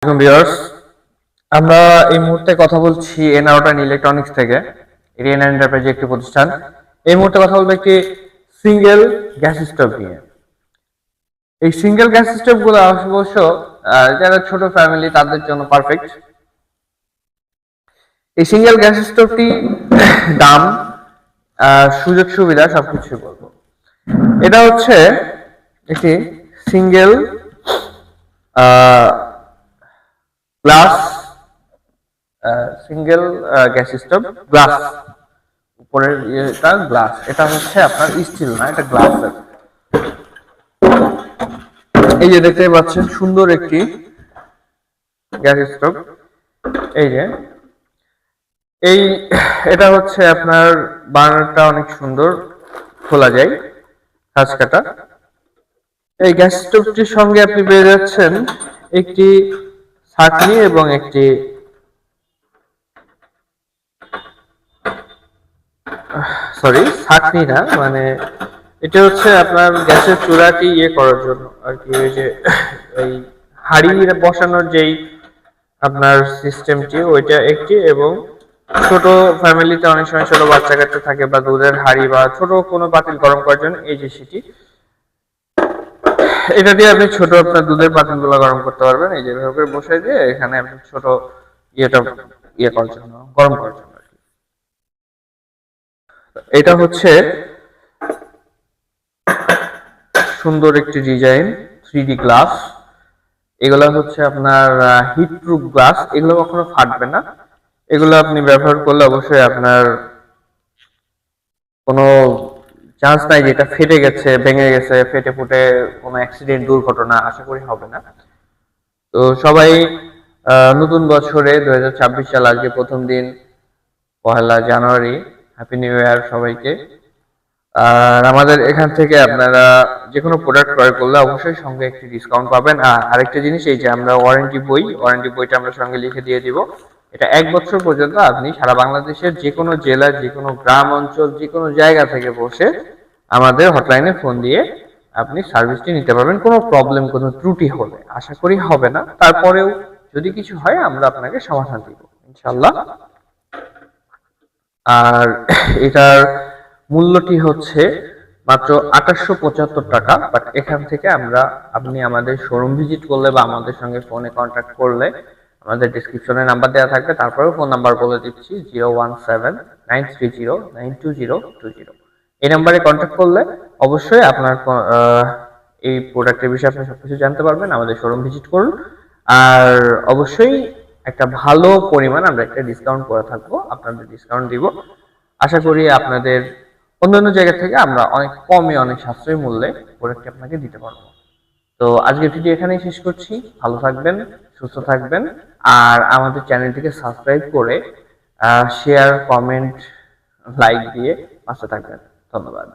আলাইকুম ভিউয়ার্স। আমরা এই মুহূর্তে কথা বলছি এনআরটান ইলেকট্রনিক্স থেকে। এটি এনআর এন্টারপ্রাইজের একটি প্রতিষ্ঠান। এই মুহূর্তে কথা বলবো একটি সিঙ্গেল গ্যাস স্টোভ নিয়ে। এই সিঙ্গেল গ্যাস স্টোভগুলো অবশ্য যারা ছোট ফ্যামিলি তাদের জন্য পারফেক্ট। এই সিঙ্গেল গ্যাস স্টোভটি দাম, সুযোগ সুবিধা সবকিছু বলবো। এটা হচ্ছে একটি single glass single gas stove, glass উপরের ইয়েটা গ্লাস। এটা হচ্ছে আপনার স্টিল না, এটা গ্লাসের। এই যে দেখতে পাচ্ছেন সুন্দর একটি গ্যাস স্টোভ। এই যে এটা হচ্ছে আপনার বার্নারটা অনেক সুন্দর, খোলা যায়, কাঁচ কাটা। এই গ্যাস স্টোভটির সঙ্গে আপনি পেয়ে যাচ্ছেন একটি ছাঁকনি এবং একটি ছাঁকনি না, মানে এটা হচ্ছে আপনার গ্যাসের চুলাটি করার জন্য আর কি। ওই যে এই হাঁড়ি বসানোর যেই আপনার সিস্টেমটি, ওইটা একটি, এবং ছোট ফ্যামিলিতে অনেক সময় ছোট বাচ্চা কাচ্চা থাকে বা দুধের হাঁড়ি বা ছোট কোনো পাতিল গরম করার জন্য এই যে সেটি, এটা দিয়ে আপনি ছোট আপনার দুধের পাতিলগুলো গরম করতে পারবেন। এই যে এভাবে করে বসাই দিয়ে এখানে আপনি ছোট ইয়েটা করার জন্য, গরম করার জন্য। এটা হচ্ছে সুন্দর একটি ডিজাইন, 3D গ্লাস। এগুলো হচ্ছে আপনার হিট প্রুফ গ্লাস, এগুলো কখনো ফাটবে না। এগুলো আপনি ব্যবহার করলে অবশ্যই আপনার কোনো চান্স নাই যে এটা ফেটে গেছে, ভেঙে গেছে, ফেটে ফুটে কোনো অ্যাক্সিডেন্ট, দুর্ঘটনা আশা করি হবে না। তো সবাই নতুন বছরে 2026 সাল, আজকে প্রথম দিন, 1 জানুয়ারি, হ্যাপি নিউ ইয়ার সবাইকে। আর আমাদের এখান থেকে আপনারা যে কোনো প্রোডাক্ট ক্রয় করলে অবশ্যই সঙ্গে একটি ডিসকাউন্ট পাবেন। আর আরেকটা জিনিস, এই যে আমরা ওয়ারেন্টি বইটা আমরা সঙ্গে লিখে দিয়ে দিব। এটা 1 বছর পর্যন্ত আপনি সারা বাংলাদেশের যে কোনো জেলা, যে কোনো গ্রাম অঞ্চল, যে কোনো জায়গা থেকে বসে আমাদের হটলাইনে ফোন দিয়ে আপনি সার্ভিসটি নিতে পারবেন। কোনো প্রবলেম, কোনো ত্রুটি হলে আশা করি হবে না, তারপরেও যদি কিছু হয় আমরা আপনাকে সমাধান দিব ইনশাআল্লাহ। আর এটার মূল্যটি হচ্ছে মাত্র 2875 টাকা। বাট এখান থেকে আপনি আমাদের শোরুম ভিজিট করলে বা আমাদের সঙ্গে ফোনে কন্ট্যাক্ট করলে, আমাদের ডেসক্রিপশনে নাম্বার দেওয়া থাকবে, তারপরেও ফোন নাম্বার বলে দিচ্ছি 0179309220। এই নাম্বারে কন্ট্যাক্ট করলে অবশ্যই আপনার এই প্রোডাক্টের বিষয়ে আপনি সবকিছু জানতে পারবেন। আমাদের শোরুম ভিজিট করুন। আর অবশ্যই একটা ভালো পরিমাণ আমরা একটা ডিসকাউন্ট করে থাকবো, আপনাদের ডিসকাউন্ট দিব। আশা করি আপনাদের অন্যান্য জায়গা থেকে আমরা অনেক কমে, অনেক সাশ্রয়ী মূল্যে প্রোডাক্ট আপনাকে দিতে পারবো। তো আজকের ভিডিও এখানেই শেষ করছি। ভালো থাকবেন, সুস্থ থাকবেন, আর আমাদের চ্যানেলটিকে সাবস্ক্রাইব করে শেয়ার, কমেন্ট, লাইক দিয়ে পাশে থাকবেন। ধন্যবাদ।